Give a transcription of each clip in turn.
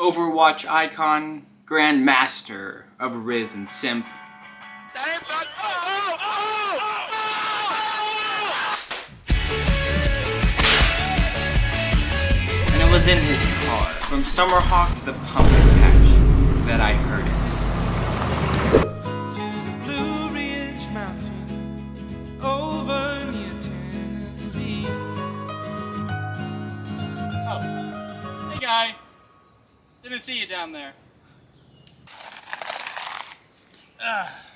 Overwatch icon, Grand Master of Riz and Simp. And it was in his car, from Summerhawk to the pumpkin patch, that I heard it. To the Blue Ridge Mountain, over near Tennessee. Oh, hey guy. Didn't see you down there.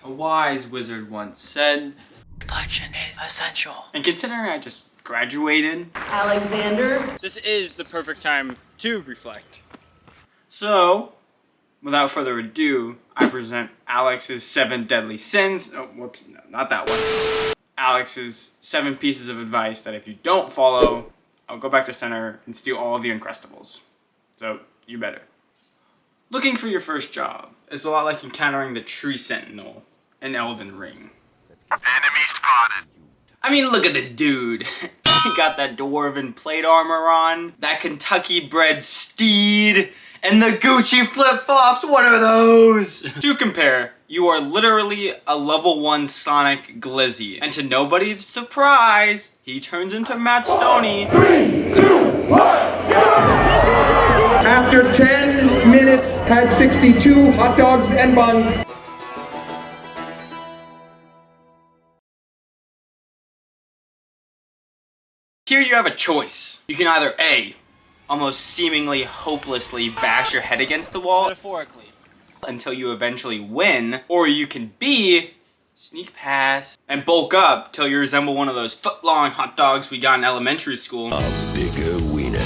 A wise wizard once said, reflection is essential. and considering I just graduated, Alexander. This is the perfect time to reflect. so without further ado, I present Alex's 7 deadly sins. Oh, whoops, no, not that one. Alex's 7 pieces of advice that if you don't follow, I'll go back to center and steal all of the Uncrustables. So, you better. Looking for your first job is a lot like encountering the Tree Sentinel in Elden Ring. Enemy spotted. I mean, look at this dude. He got that dwarven plate armor on, that Kentucky bred steed, and the Gucci flip-flops. What are those? To compare, you are literally a level 1 Sonic Glizzy. And to nobody's surprise, he turns into Matt Stoney. 3, 2, 1, go! After 10 minutes, had 62 hot dogs and buns. Here you have a choice. You can either A, almost seemingly hopelessly bash your head against the wall Metaphorically. until you eventually win, or you can B, sneak past and bulk up till you resemble one of those foot-long hot dogs we got in elementary school. A bigger wiener.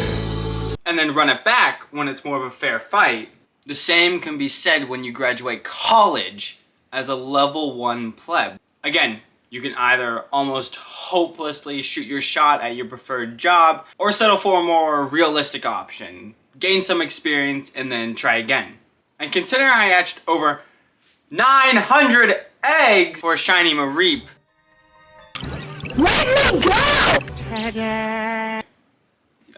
And then run it back when it's more of a fair fight. The same can be said when you graduate college as a level 1 pleb. Again, you can either almost hopelessly shoot your shot at your preferred job, or settle for a more realistic option. Gain some experience and then try again. And considering I hatched over 900 eggs for a shiny Mareep. Let me go!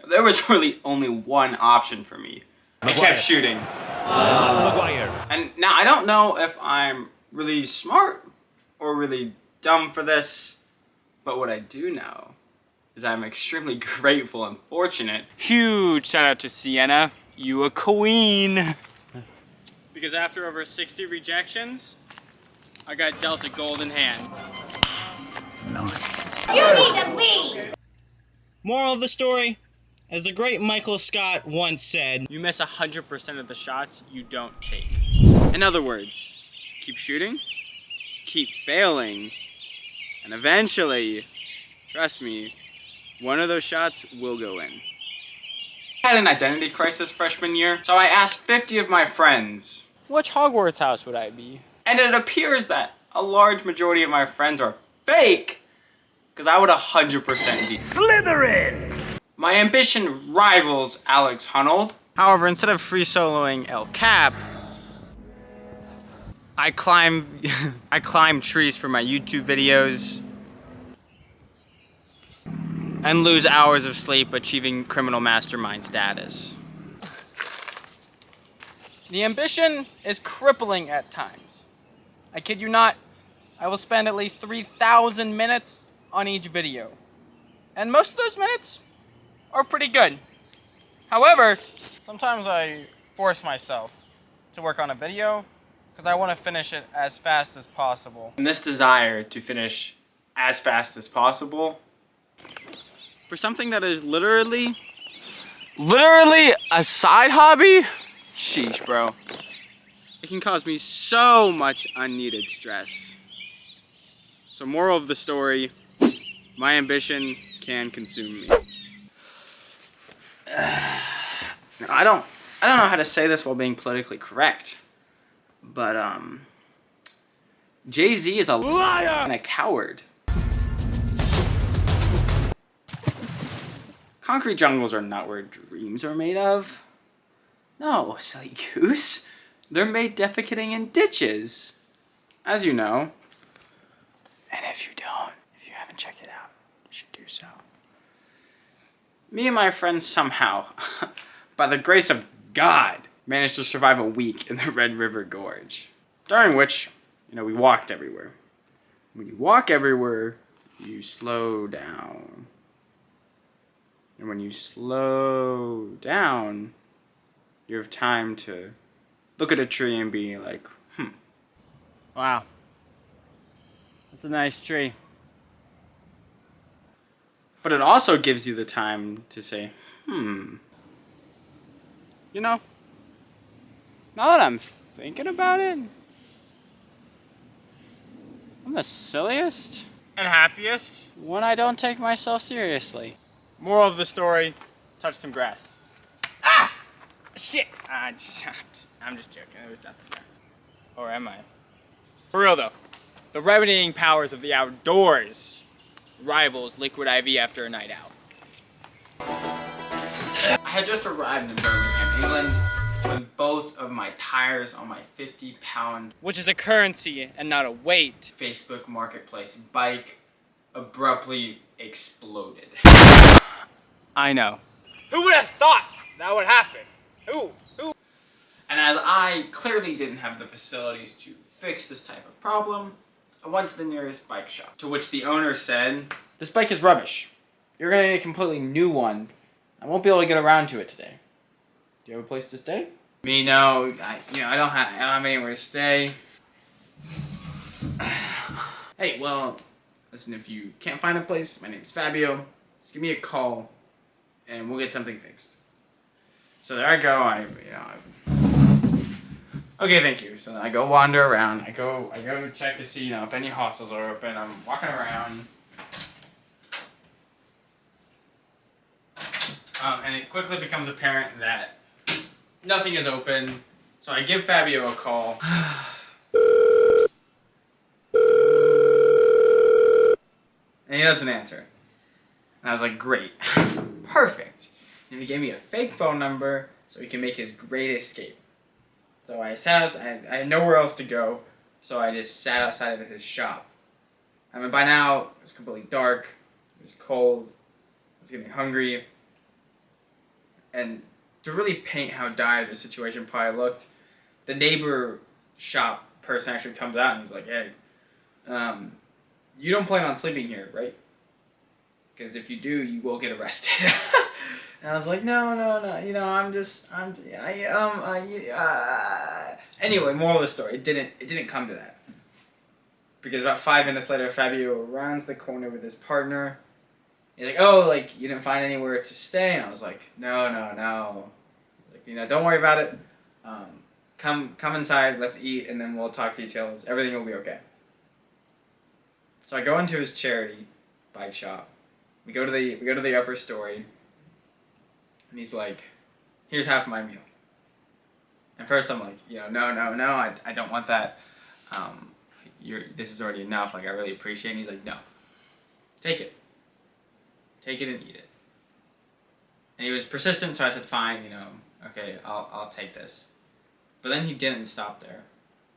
There was really only one option for me. I kept shooting. And now I don't know if I'm really smart or really dumb for this, but what I do know is I'm extremely grateful and fortunate. Huge shout out to Sienna. You a queen. Because after over 60 rejections, I got dealt a golden hand. You need to leave! Moral of the story, as the great Michael Scott once said, you miss 100% of the shots you don't take. In other words, keep shooting, keep failing, and eventually, trust me, one of those shots will go in. I had an identity crisis freshman year, so I asked 50 of my friends, which Hogwarts house would I be? and it appears that a large majority of my friends are fake, because I would 100% be Slytherin! My ambition rivals Alex Honnold. However, instead of free soloing El Cap, I climb trees for my YouTube videos and lose hours of sleep achieving criminal mastermind status. The ambition is crippling at times. I kid you not, I will spend at least 3,000 minutes on each video. And most of those minutes are pretty good. However, sometimes I force myself to work on a video because I want to finish it as fast as possible. And this desire to finish as fast as possible, For something that is literally a side hobby, sheesh, bro. It can cause me so much unneeded stress. So moral of the story, my ambition can consume me. I don't know how to say this while being politically correct, but Jay-Z is a liar and a coward. Concrete jungles are not where dreams are made of. No, silly goose. They're made defecating in ditches, as you know. And if you haven't checked it out, you should do so. Me and my friends somehow, by the grace of God, managed to survive a week in the Red River Gorge, during which, we walked everywhere. When you walk everywhere, you slow down. And when you slow down, you have time to look at a tree and be like, wow, that's a nice tree. But it also gives you the time to say, now that I'm thinking about it, I'm the silliest and happiest when I don't take myself seriously. Moral of the story, touch some grass. Ah! Shit! I'm just joking. There was nothing there. Or am I? For real though, the remedying powers of the outdoors rivals liquid IV after a night out. I had just arrived in Birmingham, England, with both of my tires on my 50-pound, which is a currency and not a weight, Facebook Marketplace bike abruptly exploded. I know. Who would have thought that would happen? Who? And as I clearly didn't have the facilities to fix this type of problem, I went to the nearest bike shop, to which the owner said, "This bike is rubbish. You're gonna need a completely new one. I won't be able to get around to it today. Do you have a place to stay?" Me, no. I don't have anywhere to stay. Hey, well, listen, if you can't find a place, my name's Fabio. Just give me a call, and we'll get something fixed. So there I go. Okay, thank you. So then I go wander around. I go check to see, if any hostels are open. I'm walking around. And it quickly becomes apparent that nothing is open. So I give Fabio a call. And he doesn't answer. And I was like, great. Perfect. And he gave me a fake phone number so he can make his great escape. So I sat out, I had nowhere else to go, so I just sat outside of his shop. I mean, by now, it was completely dark, it was cold, I was getting hungry, and to really paint how dire the situation probably looked, the neighbor shop person actually comes out and he's like, "Hey, you don't plan on sleeping here, right? Because if you do, you will get arrested." And I was like, no, anyway, moral of the story, it didn't come to that. Because about 5 minutes later, Fabio rounds the corner with his partner. He's like, "Oh, you didn't find anywhere to stay?" And I was like, no. Don't worry about it. Come inside, let's eat, and then we'll talk details. Everything will be okay. So I go into his charity bike shop. We go to the upper story. And he's like, "Here's half my meal." And first I'm like, no, I don't want that. This is already enough. I really appreciate it. And he's like, "No, take it. Take it and eat it." And he was persistent, so I said, "Fine, okay, I'll take this." But then he didn't stop there.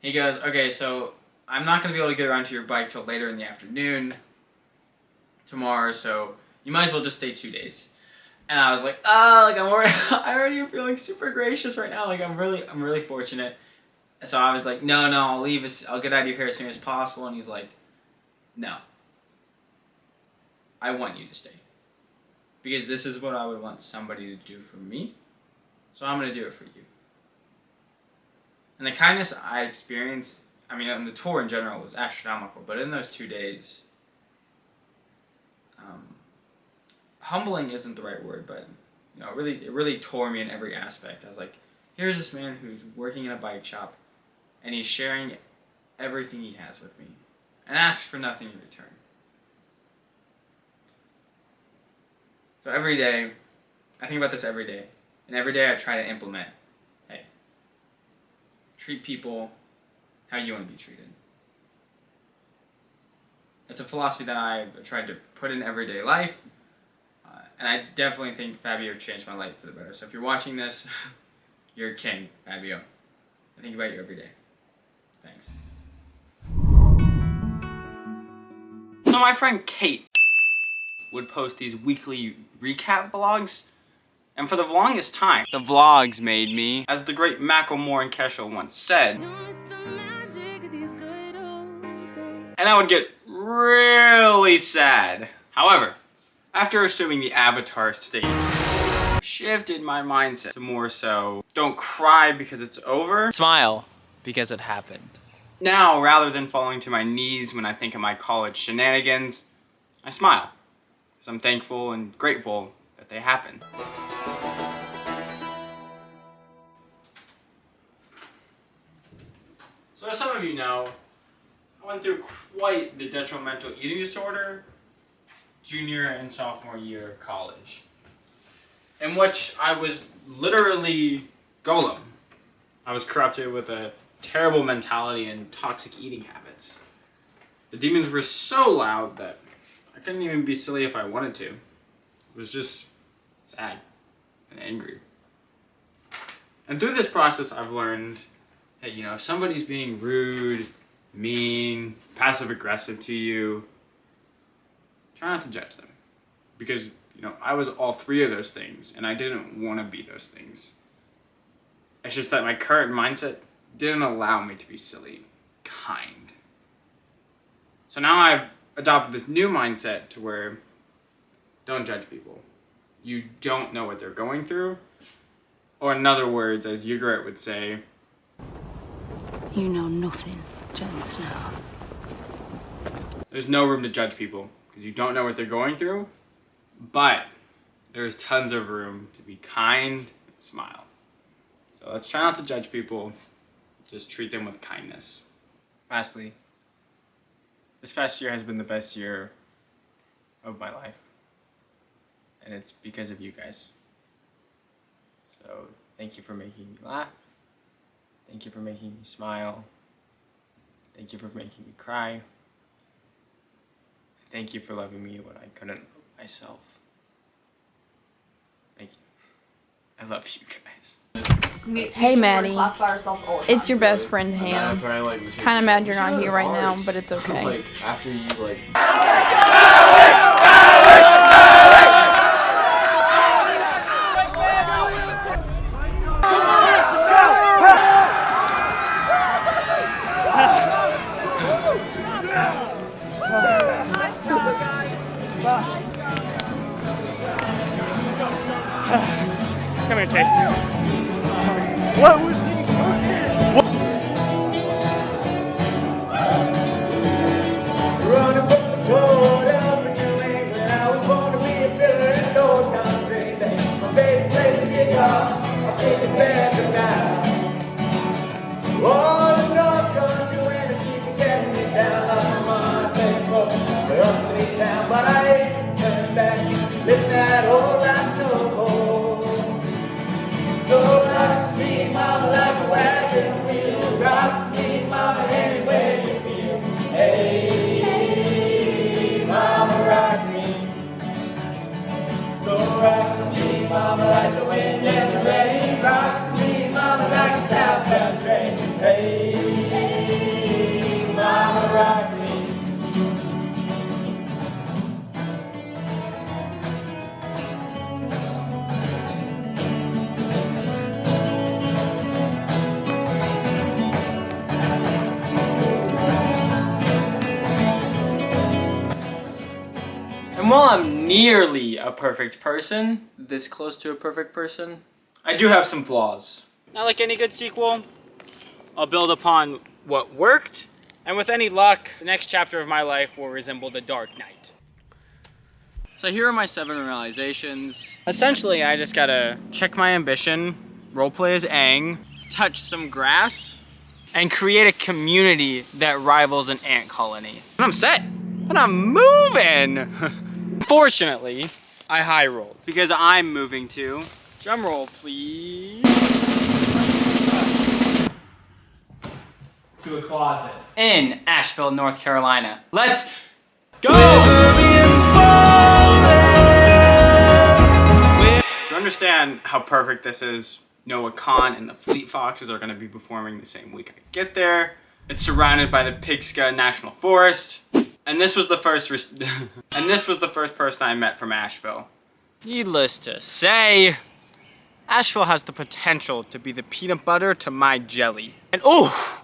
He goes, "Okay, so I'm not going to be able to get around to your bike till later in the afternoon tomorrow, so you might as well just stay 2 days." And I was like, I already am feeling super gracious right now. I'm really fortunate. And so I was like, no, I'll leave. I'll get out of your hair as soon as possible. And he's like, "No. I want you to stay. Because this is what I would want somebody to do for me. So I'm going to do it for you." And the kindness I experienced, on the tour in general, was astronomical. But in those 2 days, humbling isn't the right word, but it really tore me in every aspect. I was like, here's this man who's working in a bike shop, and he's sharing everything he has with me, and asks for nothing in return. So every day, I think about this every day, and every day I try to implement, hey, treat people how you want to be treated. It's a philosophy that I've tried to put in everyday life. And I definitely think Fabio changed my life for the better. So if you're watching this, you're a king, Fabio. I think about you every day. Thanks. So my friend Kate would post these weekly recap vlogs And for the longest time, the vlogs made me, as the great Macklemore and Kesha once said. And I would get really sad. However, after assuming the Avatar stage, I shifted my mindset to more so, don't cry because it's over. Smile because it happened. Now, rather than falling to my knees when I think of my college shenanigans, I smile. Because I'm thankful and grateful that they happened. So as some of you know, I went through quite the detrimental eating disorder junior and sophomore year of college, in which I was literally Golem. I was corrupted with a terrible mentality and toxic eating habits. The demons were so loud that I couldn't even be silly if I wanted to. It was just sad and angry. And through this process, I've learned, hey, you know, if somebody's being rude, mean, passive-aggressive to you, try not to judge them. Because, you know, I was all three of those things, and I didn't want to be those things. It's just that my current mindset didn't allow me to be silly, kind. So now I've adopted this new mindset to where, don't judge people. You don't know what they're going through. Or in other words, as Ygritte would say, you know nothing, Jon Snow. There's no room to judge people, because you don't know what they're going through, but there's tons of room to be kind and smile. So let's try not to judge people, just treat them with kindness. Lastly, this past year has been the best year of my life, and it's because of you guys. So thank you for making me laugh. Thank you for making me smile. Thank you for making me cry. Thank you for loving me when I couldn't love myself. Thank you. I love you guys. Hey Maddie, it's your best friend Ham. Kinda mad you're not here right now, but it's okay. After you Come here, Chase. What was he cooking? Running from the cold up in New England, I was born to be a fiddler in an old town train. My baby plays the guitar, I'll take it back tonight. Oh, the North Country winter, she can get me down on my Facebook. We're up to the town, but I ain't turning back. Living that old life no more. So rock me, mama, like a wagon wheel. Rock me, mama, anywhere you feel. Hey, hey, mama, rock me. So rock me, mama, like the wind and the rain. Rock me, mama, like a southbound train. Hey, hey, mama, rock me. And while I'm nearly a perfect person, this close to a perfect person, I do have some flaws. Not like any good sequel, I'll build upon what worked, and with any luck, the next chapter of my life will resemble the Dark Knight. So here are my 7 realizations. Essentially, I just gotta check my ambition, roleplay as Aang, touch some grass, and create a community that rivals an ant colony. And I'm set, and I'm moving! Fortunately, I high rolled because I'm moving to, drum roll please, to a closet in Asheville, North Carolina. Let's go! To understand how perfect this is, Noah Khan and the Fleet Foxes are going to be performing the same week I get there. It's surrounded by the Pigska National Forest. And this was the first person I met from Asheville. Needless to say, Asheville has the potential to be the peanut butter to my jelly. And oh,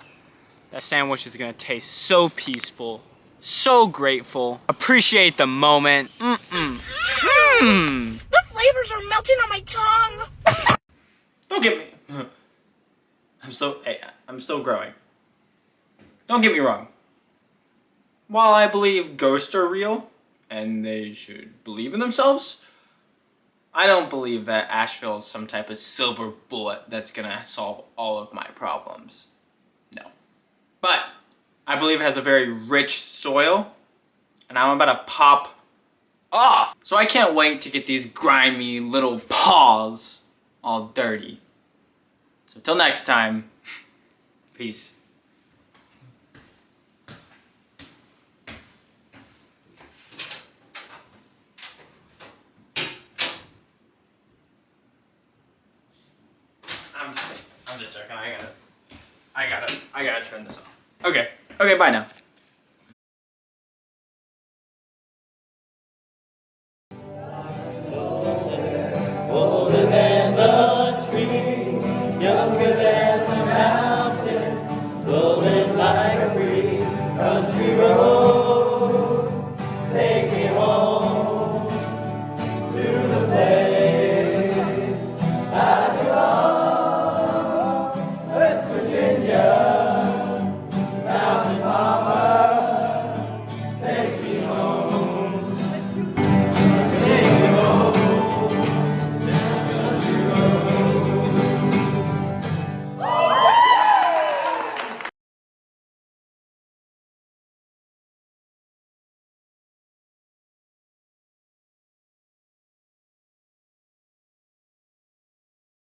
that sandwich is gonna taste so peaceful, so grateful. Appreciate the moment. The flavors are melting on my tongue. Don't get me. I'm still growing. Don't get me wrong. While I believe ghosts are real, and they should believe in themselves, I don't believe that Asheville is some type of silver bullet that's gonna solve all of my problems. No. But I believe it has a very rich soil, and I'm about to pop off. So I can't wait to get these grimy little paws all dirty. So till next time, peace. I'm just joking. I gotta turn this off. Okay, bye now.